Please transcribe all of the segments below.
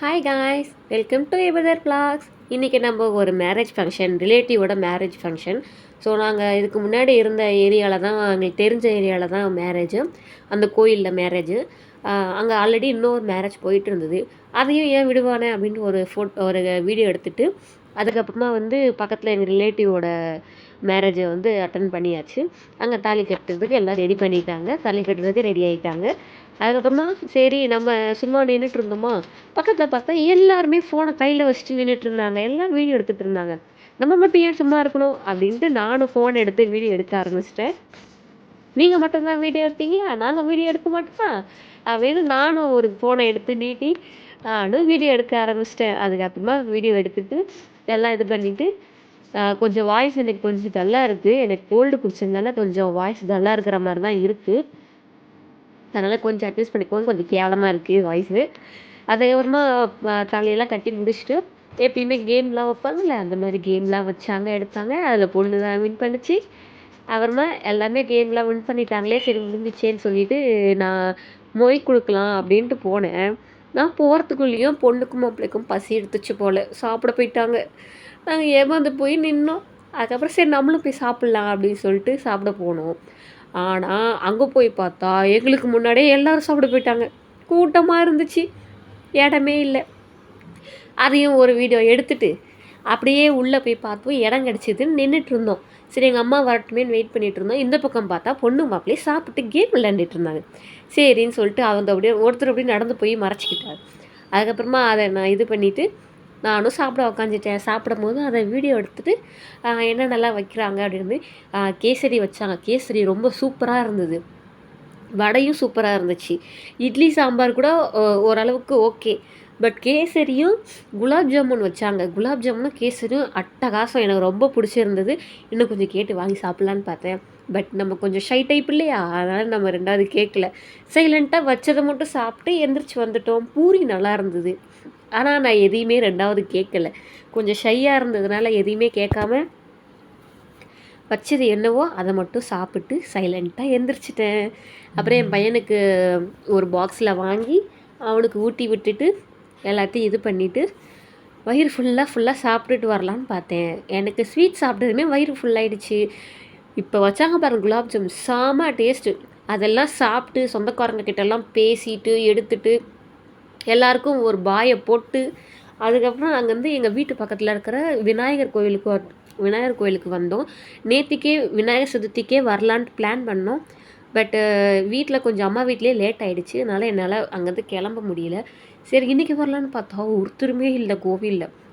Hi guys, welcome to எபதர் vlogs. இன்றைக்கி நம்ம ஒரு மேரேஜ் ஃபங்க்ஷன், ரிலேட்டிவோட மேரேஜ் ஃபங்க்ஷன். ஸோ நாங்கள் இதுக்கு முன்னாடி இருந்த ஏரியாவில் தான், எங்களுக்கு தெரிஞ்ச ஏரியாவில் தான் மேரேஜு, அந்த கோயிலில் மேரேஜு. அங்கே ஆல்ரெடி இன்னொரு மேரேஜ் போயிட்டு இருந்தது. அதையும் ஏன் விடுவானே அப்படின்ட்டு ஒரு வீடியோ எடுத்துகிட்டு, அதுக்கப்புறமா பக்கத்தில் எங்கள் ரிலேட்டிவோட மேரேஜை அட்டன் பண்ணியாச்சு. அங்கே தாலி கட்டுறதுக்கு எல்லாம் ரெடி பண்ணிட்டாங்க, தாலி கட்டுறதுக்கு ரெடி ஆகிட்டாங்க. அதுக்கப்புறமா சரி நம்ம சும்மா நின்றுட்டு இருந்தோமா, பக்கத்தில் பார்த்தா எல்லாருமே ஃபோனை கையில் வச்சுட்டு நின்றுட்டு இருந்தாங்க, எல்லாம் வீடியோ எடுத்துகிட்டு இருந்தாங்க. நம்ம மட்டும் ஏன் சும்மா இருக்கணும் அப்படின்ட்டு நானும் ஃபோன் எடுத்து வீடியோ எடுக்க ஆரம்பிச்சிட்டேன். நீங்கள் மட்டும்தான் வீடியோ எடுத்தீங்களா, நாங்கள் வீடியோ எடுக்க மாட்டோமா அப்படின்னு நானும் ஒரு ஃபோனை எடுத்து நீட்டி நானும் வீடியோ எடுக்க ஆரம்பிச்சிட்டேன். அதுக்கப்புறமா வீடியோ எடுத்துட்டு எல்லாம் இது பண்ணிவிட்டு கொஞ்சம் வாய்ஸ் எனக்கு கொஞ்சம் டல்லாக இருக்குது. எனக்கு கோல்டு பிடிச்சதுனால கொஞ்சம் வாய்ஸ் டல்லாக இருக்கிற மாதிரி தான் இருக்குது. அதனால் கொஞ்சம் அட்ஜஸ்ட் பண்ணிக்கோங்க, கொஞ்சம் கேவலமாக இருக்குது வாய்ஸு. அதுக்கப்புறமா தலையெல்லாம் கட்டி முடிச்சுட்டு எப்பயுமே கேம்லாம் வைப்பாங்கல்ல, அந்த மாதிரி கேம்லாம் வச்சாங்க, எடுத்தாங்க. அதில் பொண்ணு தான் வின் பண்ணிச்சு. அப்புறமா எல்லாமே கேம்லாம் வின் பண்ணிட்டாங்களே, சரி முடிஞ்சிச்சேன்னு சொல்லிட்டு நான் மொய் கொடுக்கலாம் அப்படின்ட்டு போனேன். நான் போகிறதுக்குள்ளேயும் பொண்ணுக்கும் மாப்பிள்ளைக்கும் பசி எடுத்துச்சு போல், சாப்பிட போயிட்டாங்க. நாங்கள் ஏமாந்து போய் நின்னோம். அதுக்கப்புறம் சரி நம்மளும் போய் சாப்பிட்லாம் அப்படின்னு சொல்லிட்டு சாப்பிட போனோம். ஆனால் அங்கே போய் பார்த்தா எங்களுக்கு முன்னாடியே எல்லோரும் சாப்பிட போயிட்டாங்க. கூட்டமாக இருந்துச்சு, இடமே இல்லை. அதையும் ஒரு வீடியோ எடுத்துகிட்டு அப்படியே உள்ளே போய் பார்த்தோம், இடம் கிடச்சிதுன்னு நின்றுட்டு இருந்தோம். சரி எங்கள் அம்மா வரட்டுமேன்னு வெயிட் பண்ணிகிட்டு இருந்தோம். இந்த பக்கம் பார்த்தா பொண்ணு மாப்பிள்ளையே சாப்பிட்டு கேம் விளையாண்டுட்டு இருந்தாங்க. சரின்னு சொல்லிட்டு அப்படியே ஒருத்தர் அப்படியே நடந்து போய் மறைச்சிக்கிட்டார். அதுக்கப்புறமா அதை நான் இது பண்ணிவிட்டு நானும் சாப்பிட உக்காந்துட்டேன். சாப்பிடும் போது அதை வீடியோ எடுத்துகிட்டு என்னென்னலாம் வைக்கிறாங்க அப்படின்னு கேசரி வச்சாங்க. கேசரி ரொம்ப சூப்பராக இருந்தது, வடையும் சூப்பராக இருந்துச்சு. இட்லி சாம்பார் கூட ஓரளவுக்கு ஓகே. பட் கேசரியும் குலாப் ஜாமுன் வச்சாங்க. குலாப் ஜாமுனும் கேசரியும் அட்டகாசம், எனக்கு ரொம்ப பிடிச்சிருந்தது. இன்னும் கொஞ்சம் கேட்டு வாங்கி சாப்பிட்லான்னு பார்த்தேன். பட் நம்ம கொஞ்சம் ஷை டைப் இல்லையா, அதனால் நம்ம ரெண்டாவது கேட்கல. சைலண்ட்டாக வச்சதை மட்டும் சாப்பிட்டு எந்திரிச்சு வந்துட்டோம். பூரி நல்லா இருந்தது, ஆனால் நான் எதையுமே ரெண்டாவது கேட்கல. கொஞ்சம் ஷையாக இருந்ததுனால எதையுமே கேட்காம வச்சது என்னவோ அதை மட்டும் சாப்பிட்டு சைலண்ட்டாக எந்திரிச்சிட்டேன். அப்புறம் என் பையனுக்கு ஒரு பாக்ஸில் வாங்கி அவனுக்கு ஊட்டி விட்டுட்டு எல்லாத்தையும் இது பண்ணிவிட்டு வயிறு ஃபுல்லாக சாப்பிட்டுட்டு வரலான்னு பார்த்தேன். எனக்கு ஸ்வீட் சாப்பிட்டதுமே வயிறு ஃபுல்லாகிடுச்சு. இப்போ வச்சாங்க பாருங்கள் குலாப் ஜாமுன், செம டேஸ்ட்டு. அதெல்லாம் சாப்பிட்டு சொந்தக்காரங்க கிட்டெல்லாம் பேசிட்டு எடுத்துட்டு எல்லாருக்கும் ஒரு பாயை போட்டு அதுக்கப்புறம் அங்கேருந்து எங்கள் வீட்டு பக்கத்தில் இருக்கிற விநாயகர் கோயிலுக்கு வந்தோம். நேற்றுக்கே விநாயகர் சதுர்த்திக்கே வரலான்ட்டு பிளான் பண்ணோம். பட்டு வீட்டில் கொஞ்சம் அம்மா வீட்லேயே லேட் ஆகிடுச்சு, அதனால் என்னால் அங்கேருந்து கிளம்ப முடியல. சரி இன்றைக்கி வரலான்னு பார்த்தா ஒருத்தருமே இல்லை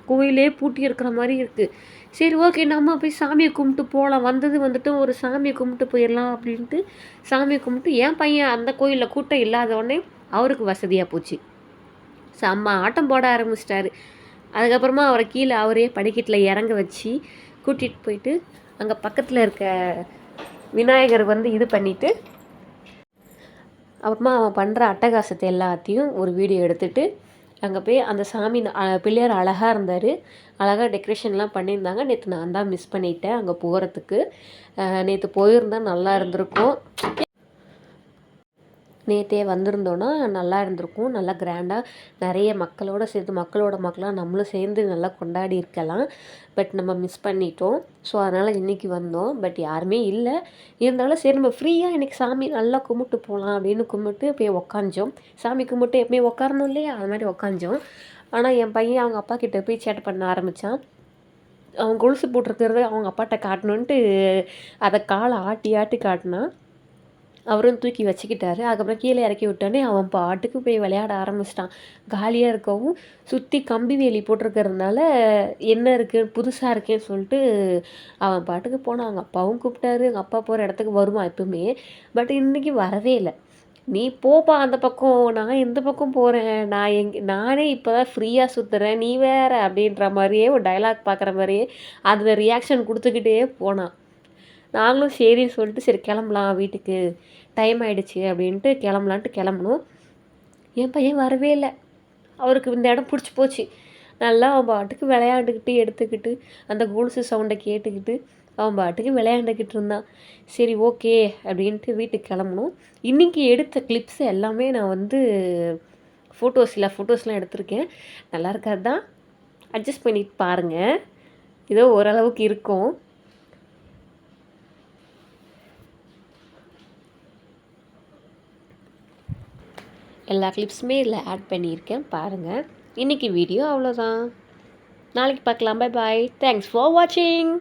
கோவிலே பூட்டி இருக்கிற மாதிரி இருக்குது. சரி ஓகே நம்ம போய் சாமியை கும்பிட்டு போகலாம், வந்துட்டு ஒரு சாமியை கும்பிட்டு போயிடலாம் அப்படின்ட்டு சாமியை கும்பிட்டு என் பையன் அந்த கோயிலில் கூட்டம் இல்லாதவொடனே அவருக்கு வசதியாக போச்சு. செம்ம ஆட்டம் போட ஆரம்பிச்சிட்டாரு. அதுக்கப்புறமா அவரை கீழே அவரே படிக்கட்டில் இறங்க வச்சு கூட்டிகிட்டு போயிட்டு அங்கே பக்கத்தில் இருக்க விநாயகர் இது பண்ணிவிட்டு அப்புறமா அவன் பண்ணுற அட்டகாசத்தை எல்லாத்தையும் ஒரு வீடியோ எடுத்துகிட்டு அங்கே போய் அந்த சாமி பிள்ளையார் அழகாக இருந்தார், அழகாக டெக்கரேஷன்லாம் பண்ணியிருந்தாங்க. நேற்று நான் தான் மிஸ் பண்ணிட்டேன் அங்கே போகிறதுக்கு. நேற்று போயிருந்தால் நல்லா இருந்திருக்கும். நேற்றே வந்திருந்தோன்னா நல்லா இருந்திருக்கும். நல்லா கிராண்டாக நிறைய மக்களோடு சேர்த்து மக்களாக நம்மளும் சேர்ந்து நல்லா கொண்டாடி இருக்கலாம். பட் நம்ம மிஸ் பண்ணிட்டோம். ஸோ அதனால் இன்றைக்கி வந்தோம். பட் யாருமே இல்லை. இருந்தாலும் சரி நம்ம ஃப்ரீயாக இன்றைக்கி சாமி நல்லா கும்பிட்டு போகலாம் அப்படின்னு கும்பிட்டு போய் உக்காந்தோம். சாமி கும்பிட்டு எப்பவுமே உட்காரணும் இல்லையா, அது மாதிரி உக்காந்தோம். ஆனால் என் பையன் அவங்க அப்பா கிட்டே போய் சேட்டை பண்ண ஆரம்பித்தான். அவன் கொலுசு போட்டிருக்கிறது அவங்க அப்பாட்ட காட்டணுன்ட்டு அதை காலை ஆட்டி ஆட்டி காட்டினான். அவரும் தூக்கி வச்சுக்கிட்டாரு. அதுக்கப்புறம் கீழே இறக்கி விட்டோன்னே அவன் பாட்டுக்கு போய் விளையாட ஆரம்பிச்சிட்டான். காலியாக இருக்கவும் சுற்றி கம்பி வேலி போட்டிருக்கறதுனால என்ன இருக்குது புதுசாக இருக்கேன்னு சொல்லிட்டு அவன் பாட்டுக்கு போனான். அவங்க அப்பாவும் கூப்பிட்டாரு. எங்கள் அப்பா போகிற இடத்துக்கு வருவான் எப்பவுமே. பட் இன்றைக்கி வரவே இல்லை. நீ போப்பா அந்த பக்கம், நான் இந்த பக்கம் போகிறேன், நானே இப்போ தான் ஃப்ரீயாக சுற்றுறேன், நீ வேற அப்படின்ற மாதிரியே ஒரு டைலாக் பார்க்குற மாதிரியே அதில் ரியாக்ஷன் கொடுத்துக்கிட்டே போனான். நாங்களும் சரின்னு சொல்லிட்டு சரி கிளம்பலாம் வீட்டுக்கு, டைம் ஆகிடுச்சு அப்படின்ட்டு கிளம்பணும். என் பையன் வரவே இல்லை. அவருக்கு இந்த இடம் பிடிச்சி போச்சு. நல்லா அவன் பாட்டுக்கு விளையாண்டுக்கிட்டு எடுத்துக்கிட்டு அந்த கொலுசு சவுண்டை கேட்டுக்கிட்டு அவன் பாட்டுக்கு விளையாண்டுக்கிட்டு இருந்தான். சரி ஓகே அப்படின்ட்டு வீட்டுக்கு கிளம்பணும். இன்றைக்கி எடுத்த கிளிப்ஸ் எல்லாமே நான் ஃபோட்டோஸ்லாம் எடுத்திருக்கேன். நல்லா இருக்காது தான், அட்ஜஸ்ட் பண்ணிட்டு பாருங்கள். ஏதோ ஓரளவுக்கு இருக்கும். எல்லா கிளிப்ஸுமே இதில் ஆட் பண்ணியிருக்கேன் பாருங்கள். இன்றைக்கி வீடியோ அவ்வளோதான். நாளைக்கு பார்க்கலாம். Bye bye. தேங்க்ஸ் ஃபார் வாட்சிங்.